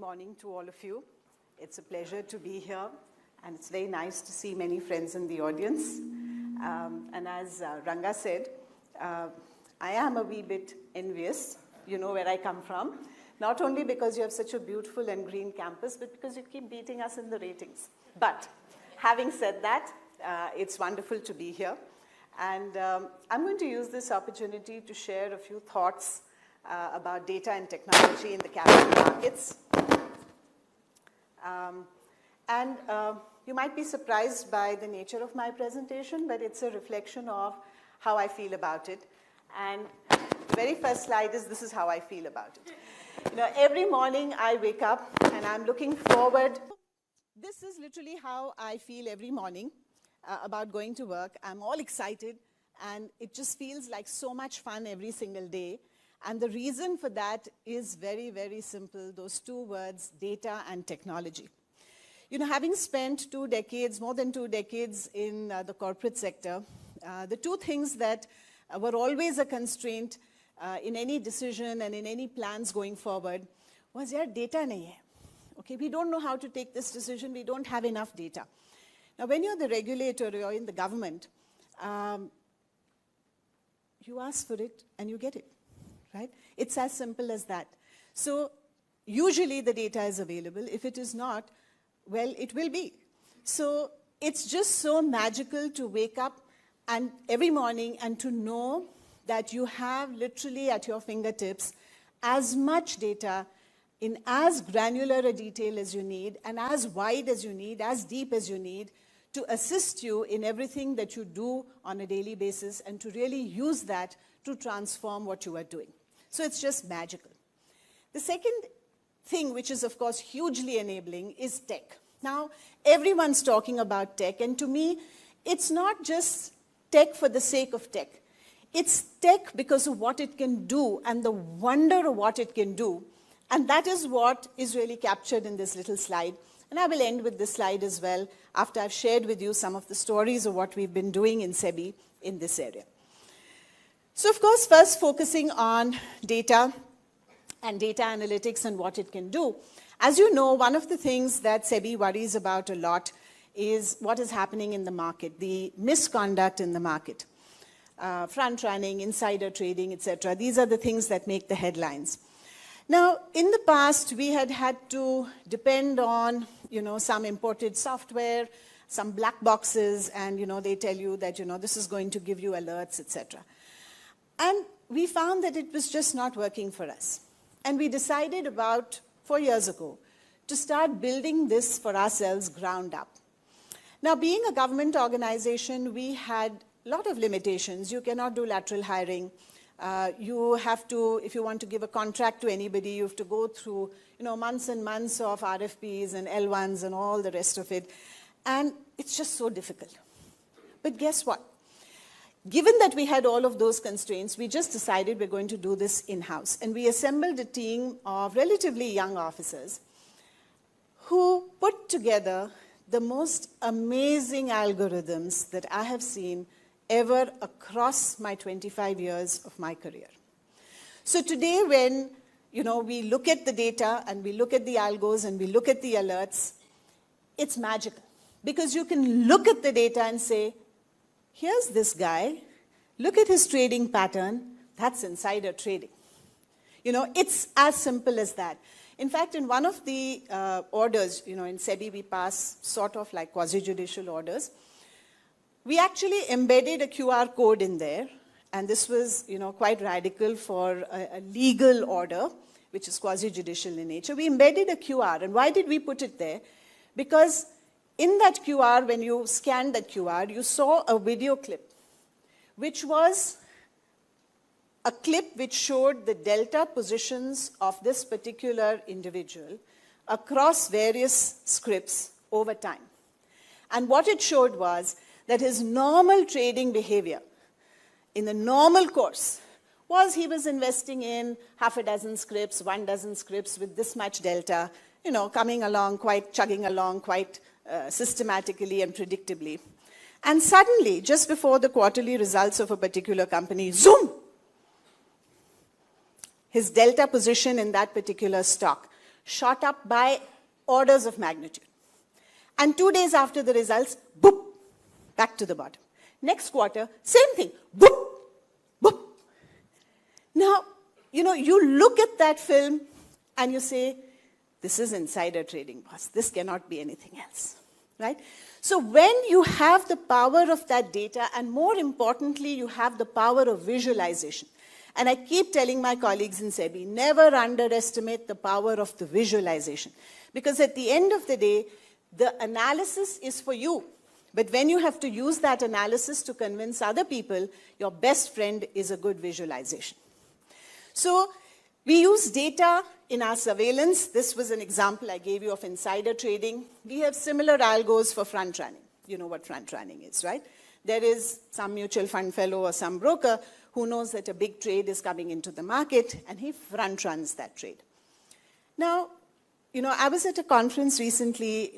morning to all of you. It's a pleasure to be here, and it's very nice to see many friends in the audience. And as Ranga said, I am a wee bit envious. You know where I come from. Not only because you have such a beautiful and green campus, but because you keep beating us in the ratings. But having said that, it's wonderful to be here. And I'm going to use this opportunity to share a few thoughts about data and technology in the capital markets. You might be surprised by the nature of my presentation, but it's a reflection of how I feel about it. And the very first slide is, this is how I feel about it. You know, every morning I wake up and I'm looking forward. This is literally how I feel every morning about going to work. I'm all excited, and it just feels like so much fun every single day. And the reason for that is very, very simple. Those two words, data and technology. You know, having spent 2 decades, more than 2 decades in the corporate sector, the two things that were always a constraint in any decision and in any plans going forward was, yeah, data nahi hai. Okay, we don't know how to take this decision. We don't have enough data. Now, when you're the regulator or you're in the government, you ask for it and you get it. Right? It's as simple as that. So usually the data is available. If it is not, well, it will be. So it's just so magical to wake up and every morning and to know that you have literally at your fingertips as much data in as granular a detail as you need and as wide as you need, as deep as you need to assist you in everything that you do on a daily basis and to really use that to transform what you are doing. So it's just magical. The second thing, which is of course hugely enabling, is tech. Now, everyone's talking about tech, and to me, it's not just tech for the sake of tech. It's tech because of what it can do and the wonder of what it can do. And that is what is really captured in this little slide. And I will end with this slide as well after I've shared with you some of the stories of what we've been doing in SEBI in this area. So of course, first focusing on data and data analytics and what it can do. As you know, one of the things that SEBI worries about a lot is what is happening in the market, the misconduct in the market. Front running, insider trading, etc. These are the things that make the headlines. Now, in the past, we had to depend on, some imported software, some black boxes, and, they tell you that, this is going to give you alerts, etc. And we found that it was just not working for us. And we decided about 4 years ago to start building this for ourselves ground up. Now, being a government organization, we had a lot of limitations. You cannot do lateral hiring. You have to, if you want to give a contract to anybody, you have to go through, months and months of RFPs and L1s and all the rest of it. And it's just so difficult. But guess what? Given that we had all of those constraints, we just decided we're going to do this in-house. And we assembled a team of relatively young officers who put together the most amazing algorithms that I have seen ever across my 25 years of my career. So today when we look at the data and we look at the algos and we look at the alerts, it's magical. Because you can look at the data and say, here's this guy, look at his trading pattern, that's insider trading. It's as simple as that. In fact, in one of the orders, in SEBI we pass sort of like quasi-judicial orders, we actually embedded a QR code in there, and this was, quite radical for a legal order, which is quasi-judicial in nature. We embedded a QR, and why did we put it there? Because in that QR, when you scanned that QR, you saw a video clip, which was a clip which showed the delta positions of this particular individual across various scripts over time. And what it showed was that his normal trading behavior in the normal course was he was investing in half a dozen scripts, 1 dozen scripts with this much delta, coming along, chugging along quite systematically and predictably. And suddenly, just before the quarterly results of a particular company, zoom! His delta position in that particular stock shot up by orders of magnitude. And 2 days after the results, boop, back to the bottom. Next quarter, same thing, boop, boop. Now, you look at that film and you say, this is insider trading, boss. This cannot be anything else, right? So when you have the power of that data, and more importantly, you have the power of visualization. And I keep telling my colleagues in SEBI, never underestimate the power of the visualization. Because at the end of the day, the analysis is for you. But when you have to use that analysis to convince other people, your best friend is a good visualization. So we use data in our surveillance. This was an example I gave you of insider trading. We have similar algos for front running. You know what front running is, right? There is some mutual fund fellow or some broker who knows that a big trade is coming into the market, and he front runs that trade. Now, I was at a conference recently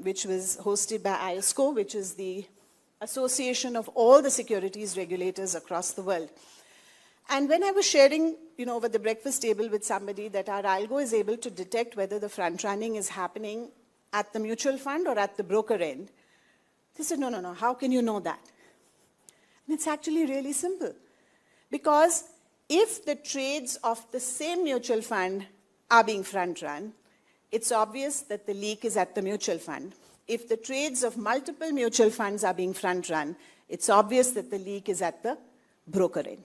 which was hosted by ISCO, which is the association of all the securities regulators across the world. And when I was sharing, over the breakfast table with somebody that our algo is able to detect whether the front running is happening at the mutual fund or at the broker end, they said, no, how can you know that? And it's actually really simple. Because if the trades of the same mutual fund are being front run, it's obvious that the leak is at the mutual fund. If the trades of multiple mutual funds are being front run, it's obvious that the leak is at the broker end.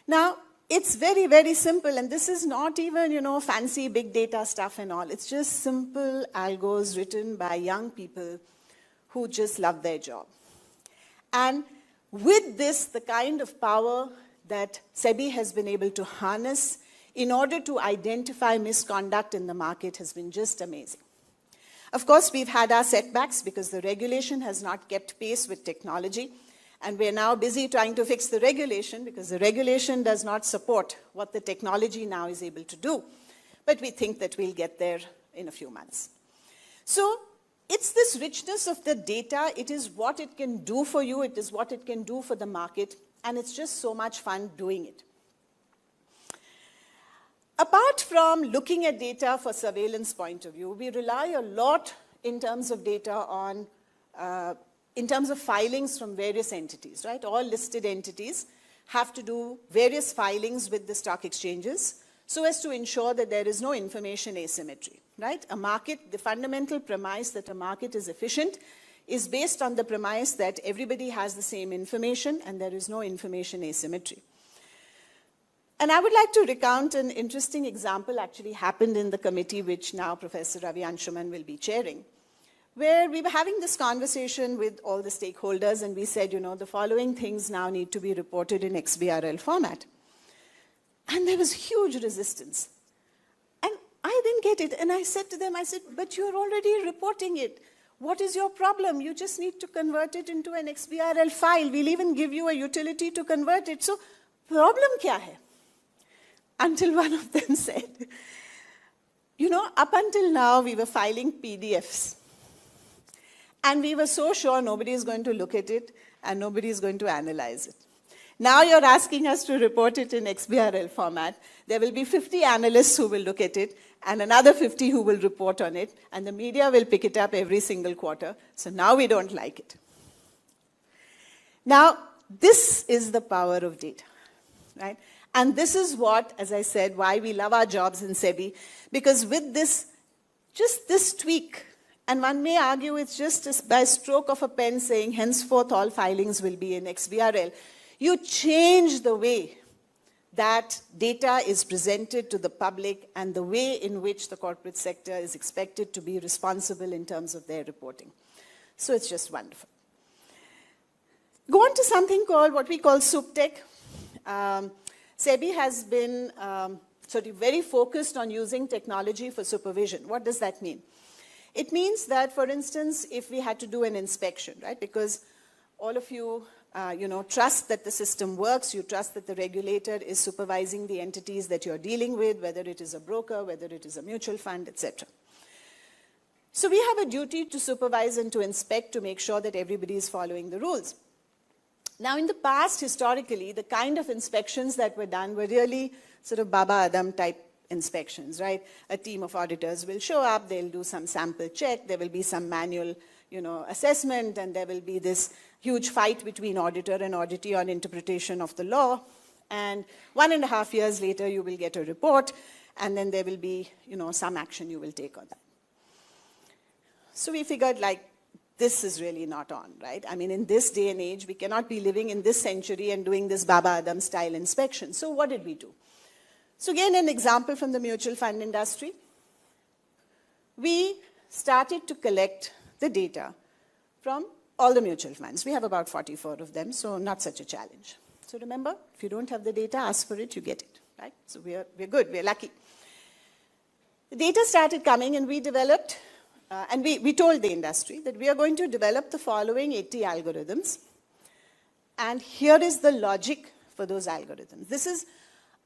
Now, it's very, very simple, and this is not even, fancy big data stuff and all. It's just simple algos written by young people who just love their job. And with this, the kind of power that SEBI has been able to harness in order to identify misconduct in the market has been just amazing. Of course, we've had our setbacks because the regulation has not kept pace with technology. And we're now busy trying to fix the regulation because the regulation does not support what the technology now is able to do. But we think that we'll get there in a few months. So it's this richness of the data. It is what it can do for you. It is what it can do for the market. And it's just so much fun doing it. Apart from looking at data for surveillance point of view, we rely a lot in terms of data on in terms of filings from various entities, right? All listed entities have to do various filings with the stock exchanges so as to ensure that there is no information asymmetry, right? A market, the fundamental premise that a market is efficient is based on the premise that everybody has the same information and there is no information asymmetry. And I would like to recount an interesting example actually happened in the committee which now Professor Ravi Anshuman will be chairing, where we were having this conversation with all the stakeholders and we said, the following things now need to be reported in XBRL format. And there was huge resistance. And I didn't get it. And I said to them, but you're already reporting it. What is your problem? You just need to convert it into an XBRL file. We'll even give you a utility to convert it. So, problem kya hai? Until one of them said, up until now we were filing PDFs. And we were so sure nobody is going to look at it and nobody is going to analyze it. Now you're asking us to report it in XBRL format. There will be 50 analysts who will look at it and another 50 who will report on it, and the media will pick it up every single quarter. So now we don't like it. Now, this is the power of data, right? And this is what, as I said, why we love our jobs in SEBI, because with this, just this tweak, and one may argue it's just by stroke of a pen saying henceforth all filings will be in XBRL, you change the way that data is presented to the public and the way in which the corporate sector is expected to be responsible in terms of their reporting. So it's just wonderful. Go on to something called what we call SupTech. SEBI has been very focused on using technology for supervision. What does that mean? It means that, for instance, if we had to do an inspection, right, because all of you, trust that the system works, you trust that the regulator is supervising the entities that you're dealing with, whether it is a broker, whether it is a mutual fund, etc. So we have a duty to supervise and to inspect to make sure that everybody is following the rules. Now, in the past, historically, the kind of inspections that were done were really sort of Baba Adam type inspections, right? A team of auditors will show up, they'll do some sample check, there will be some manual, assessment, and there will be this huge fight between auditor and auditee on interpretation of the law. And 1.5 years later, you will get a report, and then there will be, some action you will take on that. So we figured, this is really not on, right? I mean, in this day and age, we cannot be living in this century and doing this Baba Adam style inspection. So what did we do? So again, an example from the mutual fund industry. We started to collect the data from all the mutual funds. We have about 44 of them, so not such a challenge. So remember, if you don't have the data, ask for it, you get it, right? So we're good, we're lucky. The data started coming, and we developed, and we told the industry that we are going to develop the following 80 algorithms. And here is the logic for those algorithms. This is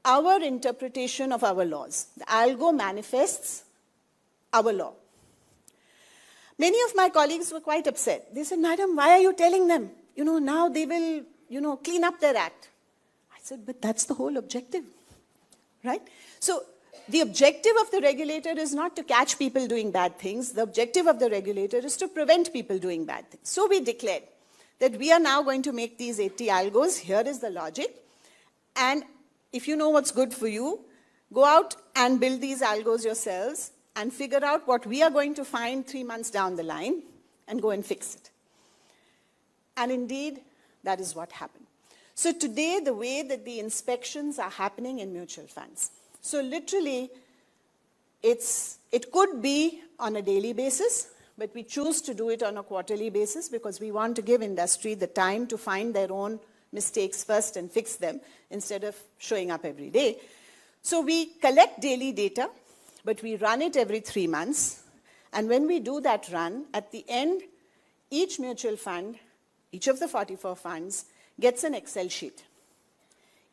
our interpretation of our laws. The algo manifests our law. Many of my colleagues were quite upset. They said, "Madam, why are you telling them? Now they will, clean up their act." I said, but that's the whole objective, right? So the objective of the regulator is not to catch people doing bad things. The objective of the regulator is to prevent people doing bad things. So we declared that we are now going to make these 80 algos. Here is the logic. And if you know what's good for you, go out and build these algos yourselves and figure out what we are going to find 3 months down the line and go and fix it. And indeed, that is what happened. So today, the way that the inspections are happening in mutual funds. So literally, it could be on a daily basis, but we choose to do it on a quarterly basis because we want to give industry the time to find their own mistakes first and fix them instead of showing up every day. So we collect daily data, but we run it every 3 months. And when we do that run, at the end, each mutual fund, each of the 44 funds, gets an Excel sheet.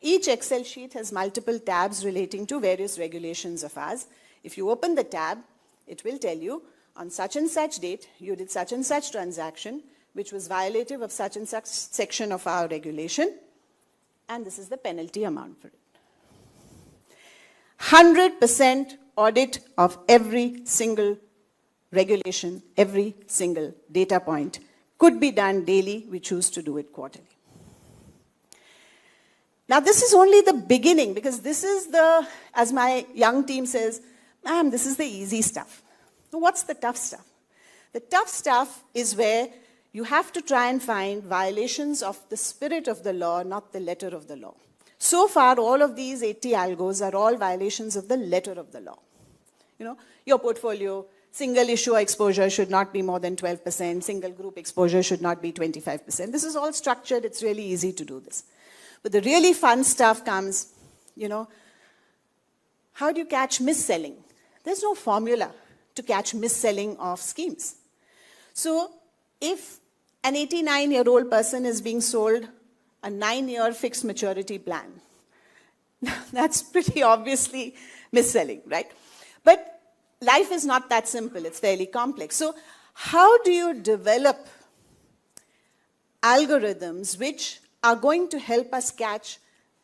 Each Excel sheet has multiple tabs relating to various regulations of ours. If you open the tab, it will tell you, on such and such date, you did such and such transaction, which was violative of such and such section of our regulation, and this is the penalty amount for it. 100% audit of every single regulation, every single data point could be done daily. We choose to do it quarterly. Now, this is only the beginning, because this is the, as my young team says, "Ma'am, this is the easy stuff." So what's the tough stuff? The tough stuff is where you have to try and find violations of the spirit of the law, not the letter of the law. So far, all of these 80 algos are all violations of the letter of the law. Your portfolio, single issuer exposure should not be more than 12%, single group exposure should not be 25%. This is all structured, it's really easy to do this. But the really fun stuff comes, how do you catch mis-selling? There's no formula to catch mis-selling of schemes. So if an 89-year-old person is being sold a 9-year fixed maturity plan, that's pretty obviously mis-selling, right? But life is not that simple, it's fairly complex. So how do you develop algorithms which are going to help us catch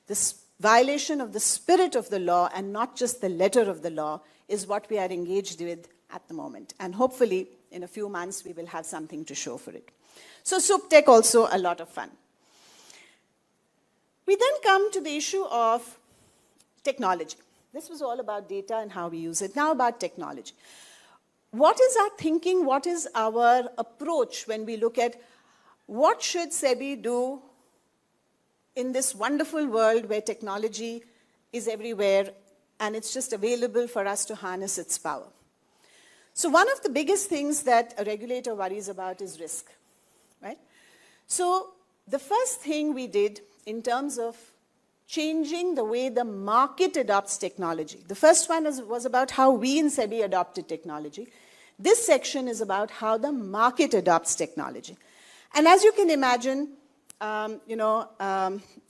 this violation of the spirit of the law and not just the letter of the law is what we are engaged with at the moment. And hopefully, in a few months, we will have something to show for it. So SupTech also a lot of fun. We then come to the issue of technology. This was all about data and how we use it. Now about technology. What is our thinking? What is our approach when we look at what should SEBI do in this wonderful world where technology is everywhere and it's just available for us to harness its power? So one of the biggest things that a regulator worries about is risk, right? So the first thing we did in terms of changing the way the market adopts technology. The first one was about how we in SEBI adopted technology. This section is about how the market adopts technology. And as you can imagine, I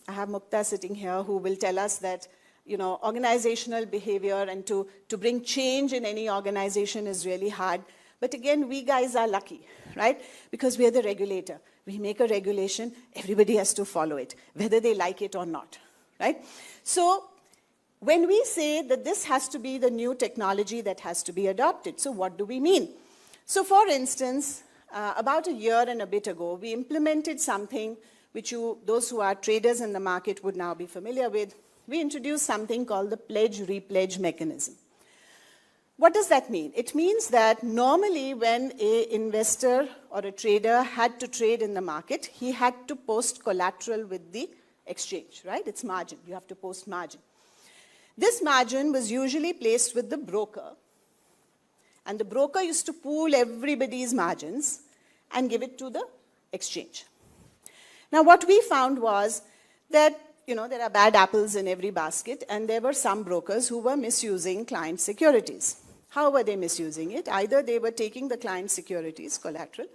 have Mukta sitting here who will tell us that, organizational behavior and to bring change in any organization is really hard. But again, we guys are lucky, right? Because we are the regulator. We make a regulation, everybody has to follow it, whether they like it or not, right? So when we say that this has to be the new technology that has to be adopted, so what do we mean? So for instance, about a year and a bit ago, we implemented something which those who are traders in the market would now be familiar with. We introduced something called the pledge-repledge mechanism. What does that mean? It means that normally when an investor or a trader had to trade in the market, he had to post collateral with the exchange, right? It's margin. You have to post margin. This margin was usually placed with the broker, and the broker used to pool everybody's margins and give it to the exchange. Now, what we found was that, there are bad apples in every basket, and there were some brokers who were misusing client securities. How were they misusing it? Either they were taking the client securities, collateral,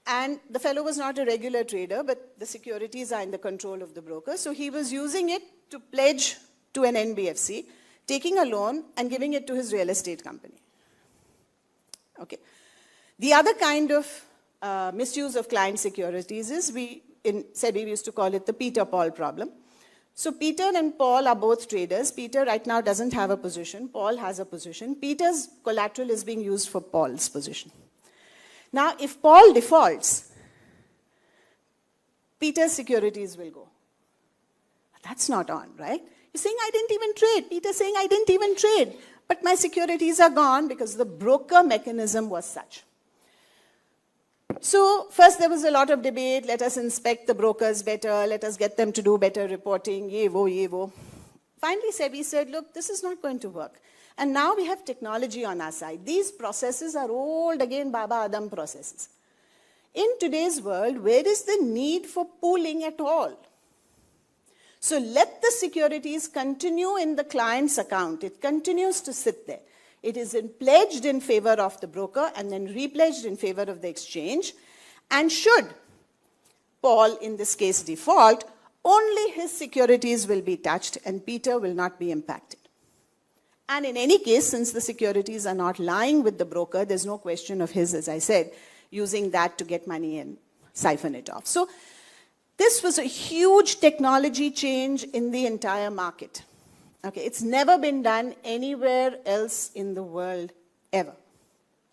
and the fellow was not a regular trader, but the securities are in the control of the broker, so he was using it to pledge to an NBFC, taking a loan and giving it to his real estate company. Okay. The other kind of misuse of client securities is, in SEBI we used to call it the Peter-Paul problem. So Peter and Paul are both traders. Peter right now doesn't have a position. Paul has a position. Peter's collateral is being used for Paul's position. Now, if Paul defaults, Peter's securities will go. That's not on, right? You're saying, I didn't even trade. Peter's saying, I didn't even trade. But my securities are gone because the broker mechanism was such. So first there was a lot of debate. Let us inspect the brokers better. Let us get them to do better reporting. Yevo, yevo. Finally, SEBI said, look, this is not going to work. And now we have technology on our side. These processes are old, again, Baba Adam processes. In today's world, where is the need for pooling at all? So let the securities continue in the client's account. It continues to sit there. It is pledged in favor of the broker and then repledged in favor of the exchange. And should Paul, in this case, default, only his securities will be touched and Peter will not be impacted. And in any case, since the securities are not lying with the broker, there's no question of his, as I said, using that to get money and siphon it off. So this was a huge technology change in the entire market. Okay, it's never been done anywhere else in the world, ever.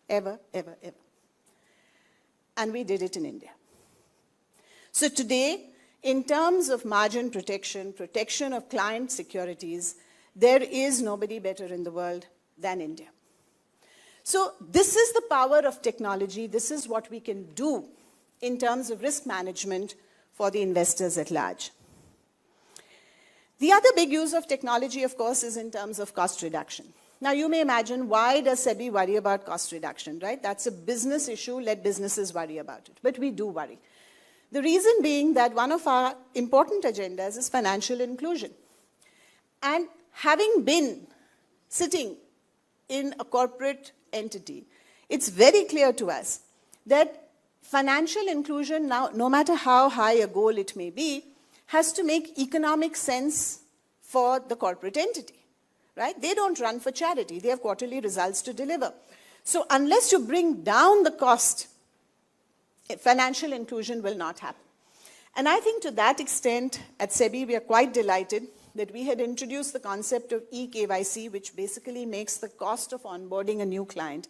Ever, ever, ever. And we did it in India. So today, in terms of margin protection, protection of client securities, there is nobody better in the world than India. So this is the power of technology. This is what we can do in terms of risk management for the investors at large. The other big use of technology, of course, is in terms of cost reduction. Now, you may imagine, why does SEBI worry about cost reduction, right? That's a business issue. Let businesses worry about it. But we do worry. The reason being that one of our important agendas is financial inclusion. And having been sitting in a corporate entity, it's very clear to us that financial inclusion, now, no matter how high a goal it may be, has to make economic sense for the corporate entity, right? They don't run for charity. They have quarterly results to deliver. So unless you bring down the cost, financial inclusion will not happen. And I think to that extent, at SEBI, we are quite delighted that we had introduced the concept of eKYC, which basically makes the cost of onboarding a new client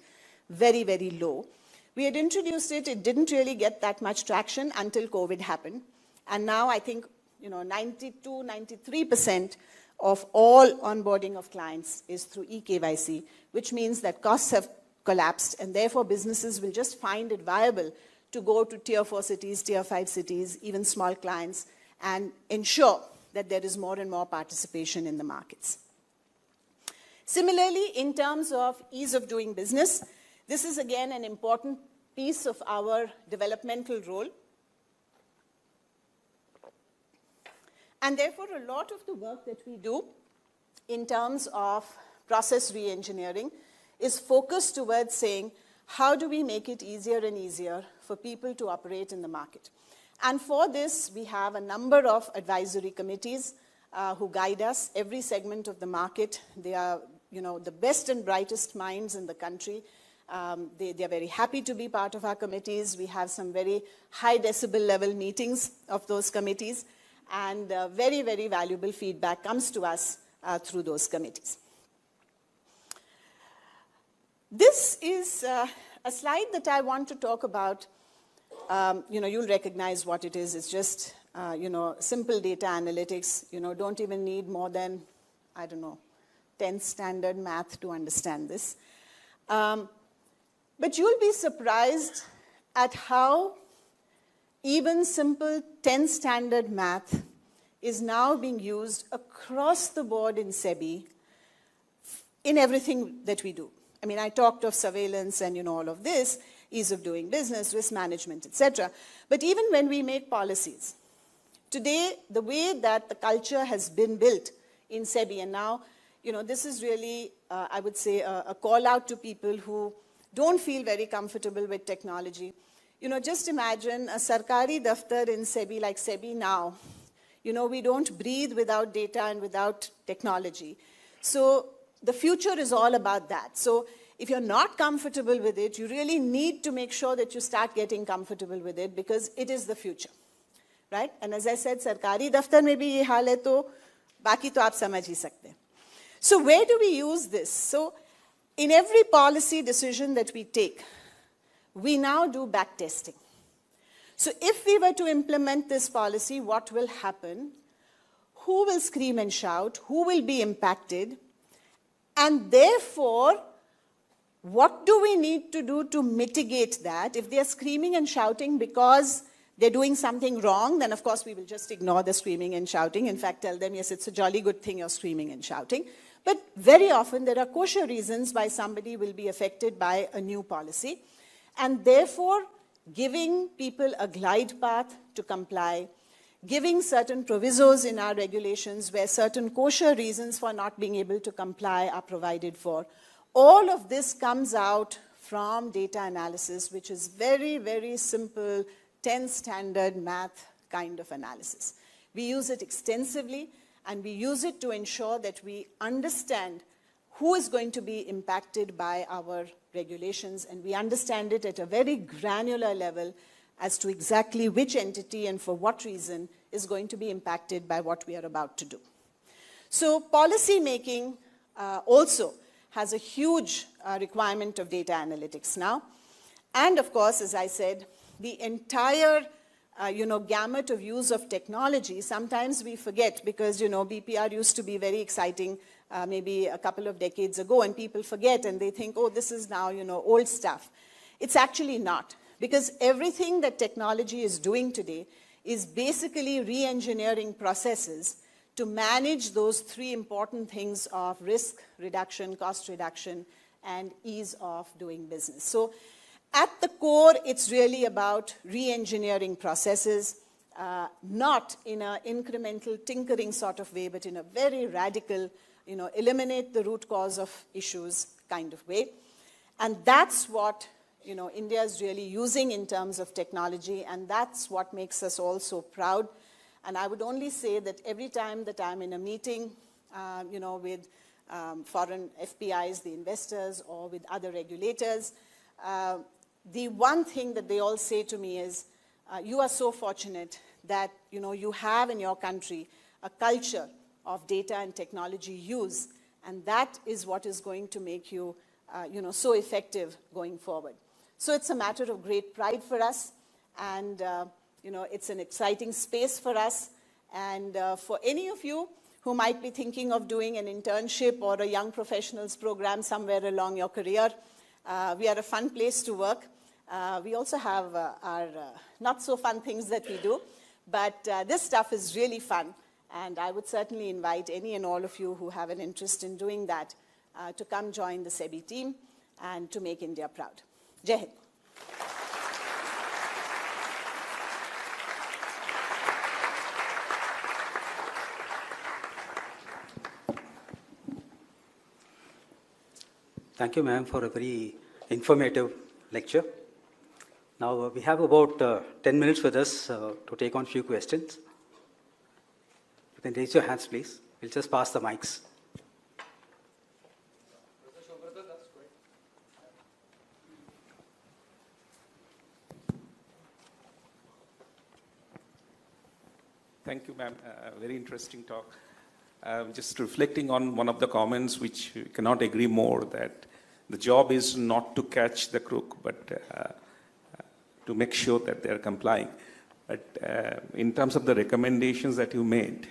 very, very low. We had introduced it. It didn't really get that much traction until COVID happened. And now I think 92, 93% of all onboarding of clients is through eKYC, which means that costs have collapsed, and therefore businesses will just find it viable to go to tier 4 cities, tier 5 cities, even small clients, and ensure that there is more and more participation in the markets. Similarly, in terms of ease of doing business, this is again an important piece of our developmental role. And therefore, a lot of the work that we do in terms of process re-engineering is focused towards saying, how do we make it easier and easier for people to operate in the market? And for this, we have a number of advisory committees who guide us. Every segment of the market, they are the best and brightest minds in the country. They are very happy to be part of our committees. We have some very high decibel level meetings of those committees. And very, very valuable feedback comes to us through those committees. This is a slide that I want to talk about. You'll recognize what it is. It's just, simple data analytics. Don't even need more than, 10th standard math to understand this. But you'll be surprised at how even simple 10th standard math is now being used across the board in SEBI in everything that we do. I mean, I talked of surveillance and, all of this, ease of doing business, risk management, etc. But even when we make policies, today, the way that the culture has been built in SEBI, and now, this is really, I would say, a call out to people who don't feel very comfortable with technology. Just imagine a sarkari daftar in SEBI like SEBI now. We don't breathe without data and without technology. So the future is all about that. So if you're not comfortable with it, you really need to make sure that you start getting comfortable with it because it is the future, right? And as I said, sarkari daftar mein bhi ye haal hai to baki to aap samajh hi sakte hain. So where do we use this? So in every policy decision that we take, we now do back testing. So if we were to implement this policy, what will happen? Who will scream and shout? Who will be impacted? And therefore, what do we need to do to mitigate that? If they're screaming and shouting because they're doing something wrong, then of course we will just ignore the screaming and shouting. In fact, tell them, yes, it's a jolly good thing you're screaming and shouting. But very often there are kosher reasons why somebody will be affected by a new policy. And therefore, giving people a glide path to comply, giving certain provisos in our regulations where certain kosher reasons for not being able to comply are provided for. All of this comes out from data analysis, which is very, very simple, 10th standard math kind of analysis. We use it extensively, and we use it to ensure that we understand who is going to be impacted by our regulations, and we understand it at a very granular level as to exactly which entity and for what reason is going to be impacted by what we are about to do. So policy making also has a huge requirement of data analytics now. And of course, as I said, the entire gamut of use of technology, sometimes we forget because, BPR used to be very exciting maybe a couple of decades ago, and people forget and they think, oh, this is now, old stuff. It's actually not, because everything that technology is doing today is basically re-engineering processes to manage those three important things of risk reduction, cost reduction, and ease of doing business. So at the core, it's really about re-engineering processes, not in an incremental tinkering sort of way, but in a very radical, eliminate the root cause of issues kind of way. And that's what, India is really using in terms of technology, and that's what makes us all so proud. And I would only say that every time that I'm in a meeting, with foreign FPIs, the investors, or with other regulators, the one thing that they all say to me is, you are so fortunate that, you have in your country a culture of data and technology use, and that is what is going to make you, so effective going forward. So it's a matter of great pride for us, and, it's an exciting space for us. And for any of you who might be thinking of doing an internship or a young professionals program somewhere along your career, we are a fun place to work. We also have our not so fun things that we do, but this stuff is really fun. And I would certainly invite any and all of you who have an interest in doing that to come join the SEBI team and to make India proud. Jai Hind. Thank you, ma'am, for a very informative lecture. Now, we have about 10 minutes with us to take on a few questions. You can raise your hands, please. We'll just pass the mics. Thank you, ma'am. Very interesting talk. Just reflecting on one of the comments, which we cannot agree more, that the job is not to catch the crook, but to make sure that they are complying. But in terms of the recommendations that you made,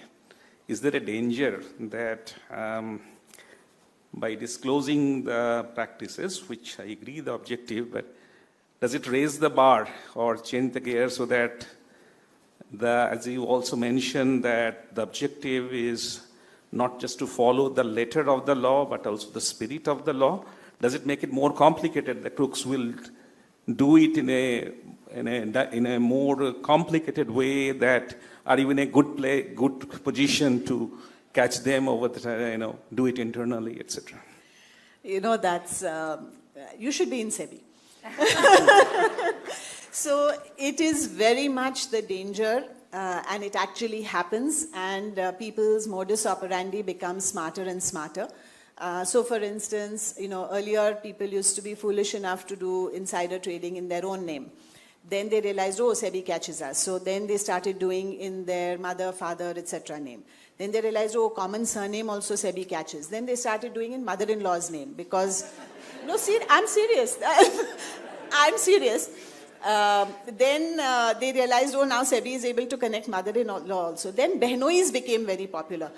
is there a danger that by disclosing the practices, which I agree the objective, but does it raise the bar or change the gear so that as you also mentioned, that the objective is not just to follow the letter of the law, but also the spirit of the law? Does it make it more complicated? The crooks will do it in a more complicated way that are even a good position to catch them over the, do it internally, etc. That's, you should be in SEBI. So it is very much the danger, and it actually happens, and people's modus operandi becomes smarter and smarter. So for instance, earlier people used to be foolish enough to do insider trading in their own name. Then they realized, oh, SEBI catches us. So then they started doing in their mother, father, etc. name. Then they realized, oh, common surname also SEBI catches. Then they started doing in mother-in-law's name because, no, see, I'm serious. I'm serious. Then they realized, oh, now SEBI is able to connect mother-in-law also. Then Behnois became very popular.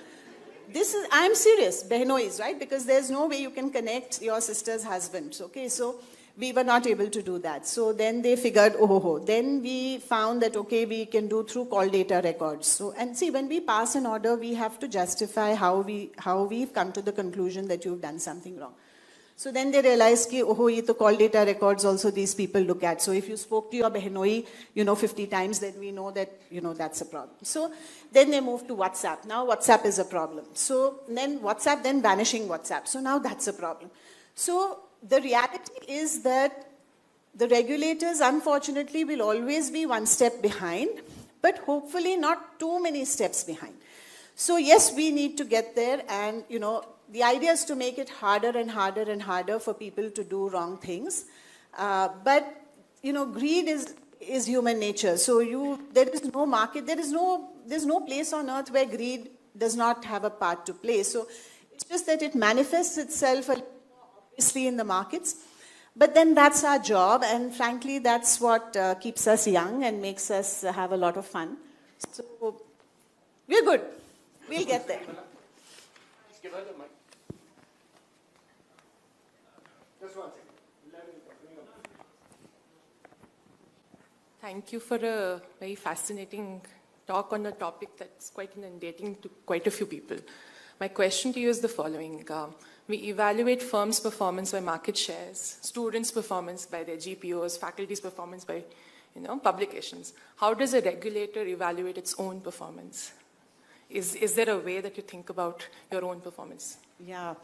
I'm serious, Behnois, right? Because there's no way you can connect your sister's husband, okay? So we were not able to do that. So then they figured, then we found that, okay, we can do through call data records. So, and see, when we pass an order, we have to justify how we've come to the conclusion that you've done something wrong. So then they realized, ye to call data records also these people look at. So if you spoke to your Behnoi, 50 times, then we know that, that's a problem. So then they moved to WhatsApp. Now WhatsApp is a problem. So then WhatsApp, then vanishing WhatsApp. So now that's a problem. So the reality is that the regulators, unfortunately, will always be one step behind, but hopefully not too many steps behind. So yes, we need to get there, and, the idea is to make it harder and harder and harder for people to do wrong things. But, greed is human nature. So there is no market, there's no place on earth where greed does not have a part to play. So it's just that it manifests itself a little more obviously in the markets. But then that's our job, and frankly, that's what keeps us young and makes us have a lot of fun. So we're good. We'll get there. Give her the mic. Just one second. Thank you for a very fascinating talk on a topic that's quite inundating to quite a few people. My question to you is the following. We evaluate firms' performance by market shares, students' performance by their GPOs, faculty's performance by publications. How does a regulator evaluate its own performance? Is there a way that you think about your own performance? Yeah.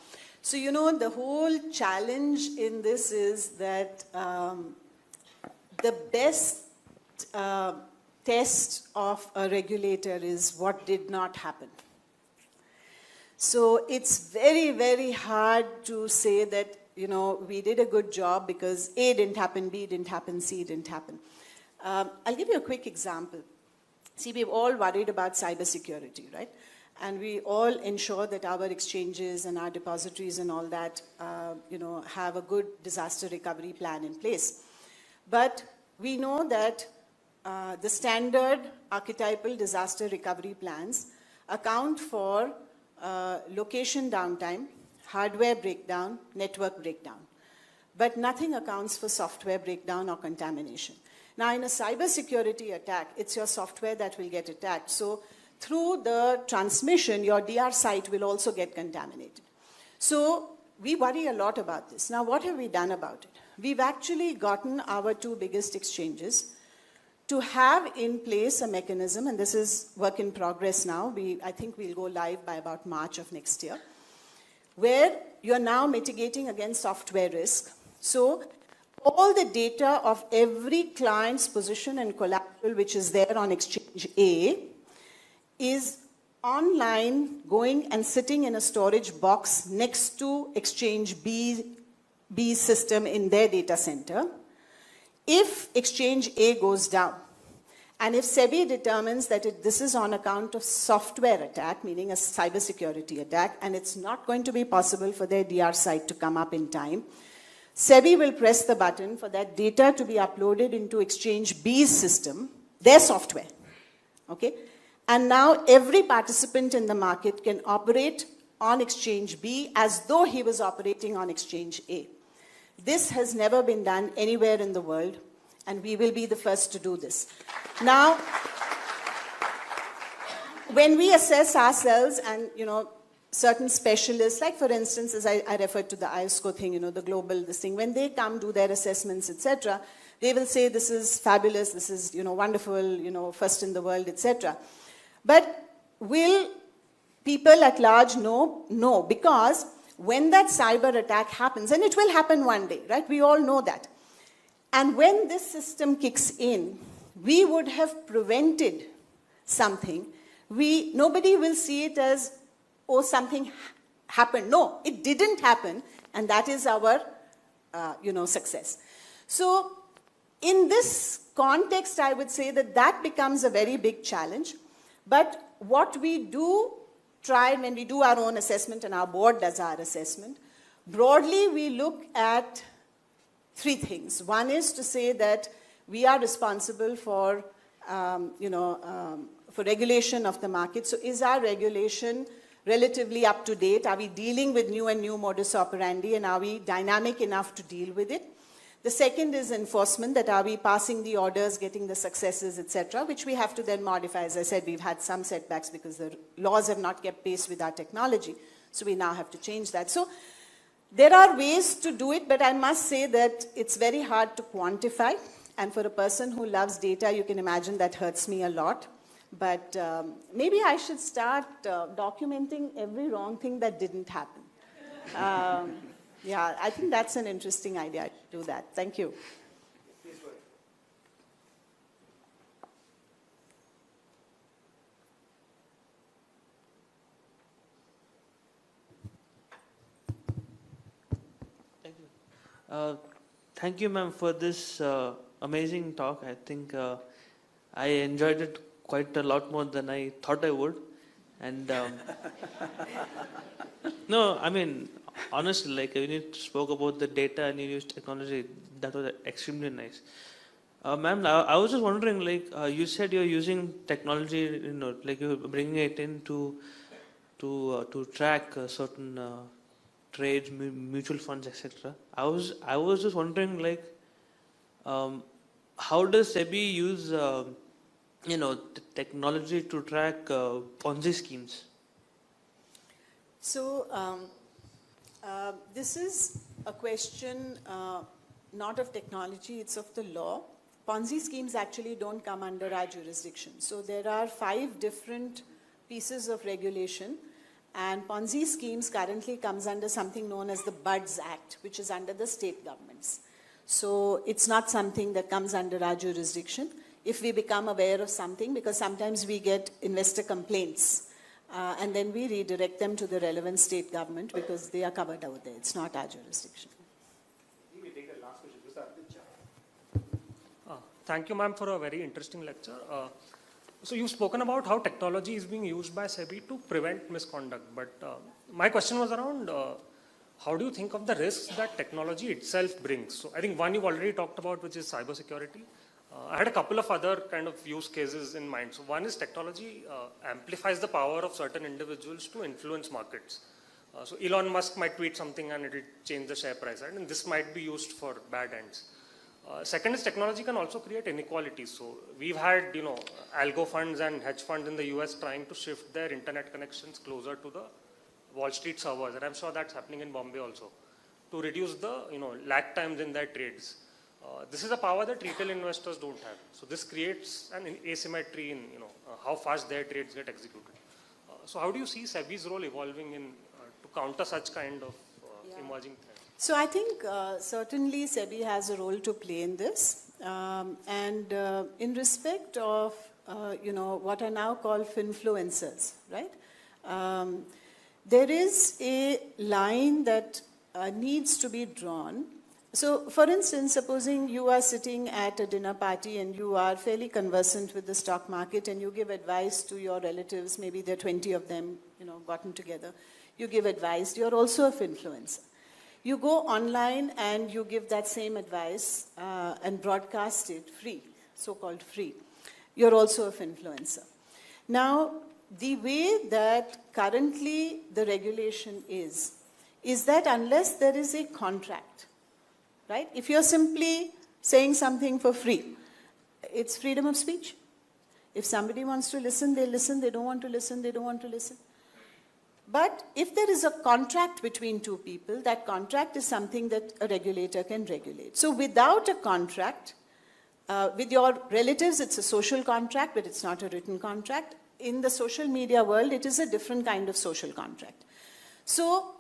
So, the whole challenge in this is that the best test of a regulator is what did not happen. So it's very, very hard to say that, we did a good job because A didn't happen, B didn't happen, C didn't happen. I'll give you a quick example. See, we've all worried about cybersecurity, right? And we all ensure that our exchanges and our depositories and all that, have a good disaster recovery plan in place. But we know that the standard archetypal disaster recovery plans account for location downtime, hardware breakdown, network breakdown. But nothing accounts for software breakdown or contamination. Now, in a cybersecurity attack, it's your software that will get attacked. So through the transmission, your DR site will also get contaminated. So we worry a lot about this. Now, what have we done about it? We've actually gotten our two biggest exchanges to have in place a mechanism, and this is work in progress now. I think we'll go live by about March of next year, where you're now mitigating against software risk. So all the data of every client's position and collateral which is there on exchange A is online, going and sitting in a storage box next to exchange B's system in their data center. If exchange A goes down, And if SEBI determines that this is on account of software attack, meaning a cybersecurity attack, and it's not going to be possible for their DR site to come up in time, SEBI will press the button for that data to be uploaded into Exchange B's system, their software. Okay? And now every participant in the market can operate on Exchange B as though he was operating on Exchange A. This has never been done anywhere in the world, and we will be the first to do this. Now, when we assess ourselves and, certain specialists, like for instance, as I referred to the ISCO thing, the global this thing, when they come do their assessments, etc., they will say this is fabulous, this is, wonderful, first in the world, etc. But will people at large know? No, because when that cyber attack happens, and it will happen one day, right? We all know that. And when this system kicks in, we would have prevented something. Nobody will see it as, oh, something happened. No, it didn't happen, and that is our, success. So in this context, I would say that becomes a very big challenge. But what we do try when we do our own assessment, and our board does our assessment, broadly we look at three things. One is to say that we are responsible for, for regulation of the market. So is our regulation relatively up to date? Are we dealing with new modus operandi, and are we dynamic enough to deal with it? The second is enforcement, that are we passing the orders, getting the successes, etc., which we have to then modify. As I said, we've had some setbacks because the laws have not kept pace with our technology. So we now have to change that. So there are ways to do it, but I must say that it's very hard to quantify. And for a person who loves data, you can imagine that hurts me a lot. But maybe I should start documenting every wrong thing that didn't happen. Yeah, I think that's an interesting idea to do that. Thank you. Please go ahead. Thank you, ma'am, for this amazing talk. I think I enjoyed it quite a lot more than I thought I would. And no, I mean, honestly, like when you spoke about the data and you used technology, that was extremely nice. Ma'am, I was just wondering, like you said you're using technology, like you're bringing it in to track certain trades, mutual funds, etc. I was just wondering, like, how does SEBI use, technology to track Ponzi schemes? So this is a question not of technology, it's of the law. Ponzi schemes actually don't come under our jurisdiction. So there are 5 different pieces of regulation, and Ponzi schemes currently comes under something known as the BUDS Act, which is under the state governments. So it's not something that comes under our jurisdiction. If we become aware of something, because sometimes we get investor complaints, and then we redirect them to the relevant state government because they are covered out there. It's not our jurisdiction. We take the last question. Thank you, ma'am, for a very interesting lecture. So you've spoken about how technology is being used by SEBI to prevent misconduct. But my question was around how do you think of the risks that technology itself brings? So I think one you've already talked about, which is cybersecurity. I had a couple of other kind of use cases in mind. So one is technology amplifies the power of certain individuals to influence markets. So Elon Musk might tweet something and it will change the share price, right? And this might be used for bad ends. Second is technology can also create inequalities. So we've had, algo funds and hedge funds in the US trying to shift their internet connections closer to the Wall Street servers. And I'm sure that's happening in Bombay also, to reduce the, lag times in their trades. This is a power that retail investors don't have. So this creates an asymmetry in, how fast their trades get executed. So how do you see SEBI's role evolving in to counter such kind of emerging threats? So I think certainly SEBI has a role to play in this. And in respect of, what are now called finfluencers, right? There is a line that needs to be drawn. So, for instance, supposing you are sitting at a dinner party and you are fairly conversant with the stock market and you give advice to your relatives, maybe there are 20 of them, gotten together. You give advice, you're also an influencer. You go online and you give that same advice and broadcast it free, so-called free. You're also an influencer. Now, the way that currently the regulation is that unless there is a contract, right? If you're simply saying something for free, it's freedom of speech. If somebody wants to listen, they listen. They don't want to listen, they don't want to listen. But if there is a contract between two people, that contract is something that a regulator can regulate. So without a contract, with your relatives, it's a social contract, but it's not a written contract. In the social media world, it is a different kind of social contract. So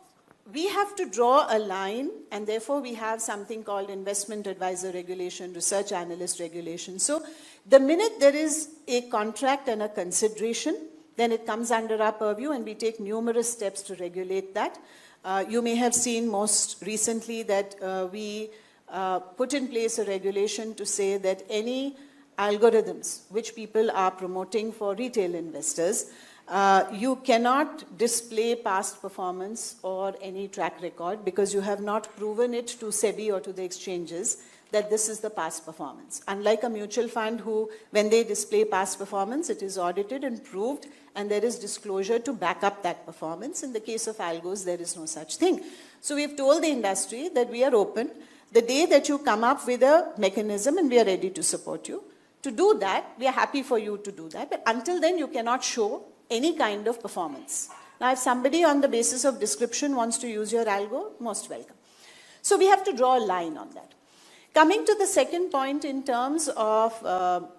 we have to draw a line, and therefore we have something called investment advisor regulation, research analyst regulation. So the minute there is a contract and a consideration, then it comes under our purview, and we take numerous steps to regulate that. You may have seen most recently that we put in place a regulation to say that any algorithms which people are promoting for retail investors, you cannot display past performance or any track record because you have not proven it to SEBI or to the exchanges that this is the past performance. Unlike a mutual fund who, when they display past performance, it is audited and proved, and there is disclosure to back up that performance. In the case of algos, there is no such thing. So we've told the industry that we are open. The day that you come up with a mechanism, and we are ready to support you, to do that, we are happy for you to do that. But until then, you cannot show any kind of performance. Now, if somebody on the basis of description wants to use your algo, most welcome. So we have to draw a line on that. Coming to the second point in terms of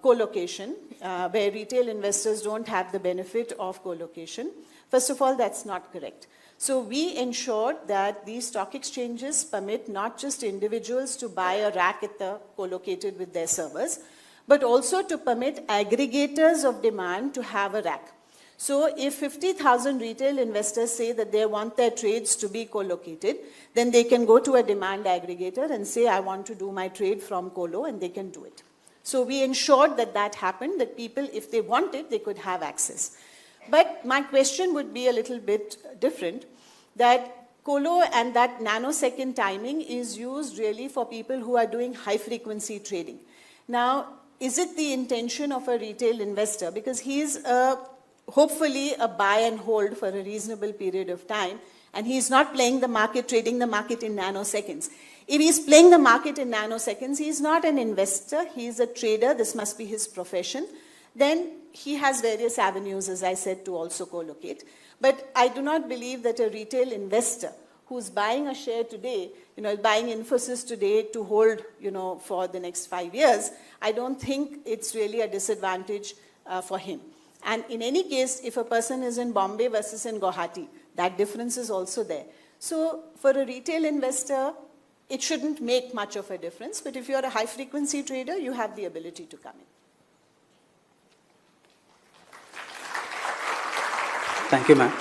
co-location, where retail investors don't have the benefit of co-location, first of all, that's not correct. So we ensured that these stock exchanges permit not just individuals to buy a rack at the co-located with their servers, but also to permit aggregators of demand to have a rack. So if 50,000 retail investors say that they want their trades to be co-located, then they can go to a demand aggregator and say, I want to do my trade from colo, and they can do it. So we ensured that that happened, that people, if they wanted, they could have access. But my question would be a little bit different, that colo and that nanosecond timing is used really for people who are doing high-frequency trading. Now, is it the intention of a retail investor? Because he's hopefully a buy and hold for a reasonable period of time, and he's not playing the market, trading the market in nanoseconds. If he's playing the market in nanoseconds, he's not an investor, he's a trader, this must be his profession. Then he has various avenues, as I said, to also co-locate. But I do not believe that a retail investor who's buying a share today, buying Infosys today to hold, for the next 5 years, I don't think it's really a disadvantage for him. And in any case, if a person is in Bombay versus in Guwahati, that difference is also there. So for a retail investor, it shouldn't make much of a difference. But if you're a high-frequency trader, you have the ability to come in. Thank you, ma'am.